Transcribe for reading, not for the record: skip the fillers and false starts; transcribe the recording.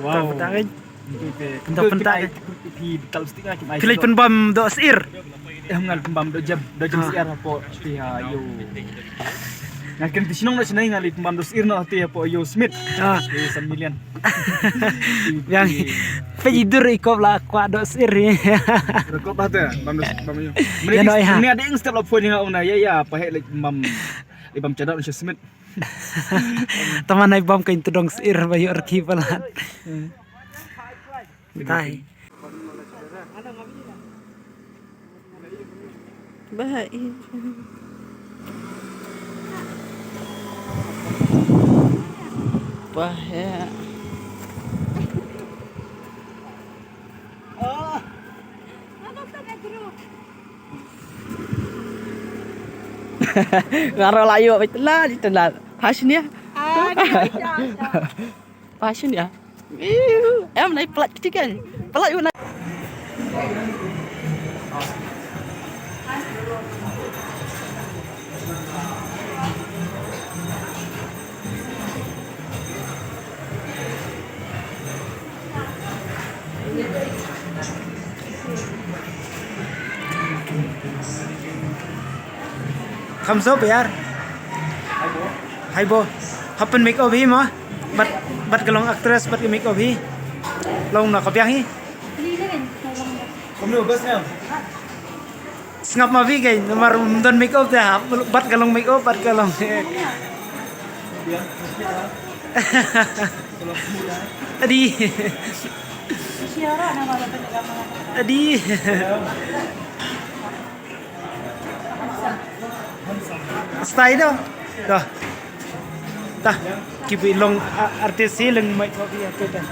Wow. Pentak Untuk pentak. Pi tal stick lagi. Pilih penbam do sir. Ngal pembam do jam siar po pi ha yo. Ngakin ti sinong na sinay ngali pembam do sir no ti po yo Smith. San million. Yang pejidur ikop lah kwa do sir. Rekop lah tu bam yo. Ini ada yang step phone yang una ya pa he pembam ibam cadap no Smith. Teman ay bam kain tudong sir bayo arkivalan. Tay. Baik. Bahaya. Ngaro layu betul lah. Passion ya. Passion ya. Em naik pelat kecil kan. Pelat you naik. Thumbs up यार. Hai bo. Happen make up hi ma. Bat kalong actress bat make up hi. Long na kabyang hi. Kamu bus na. Ngap ma vi kay nomor don make up ta bat kalong make up bat kalong. Adi. Adi. Style dah. Dah. Dah. Kipi long artis si leng mai ko dia tu dah.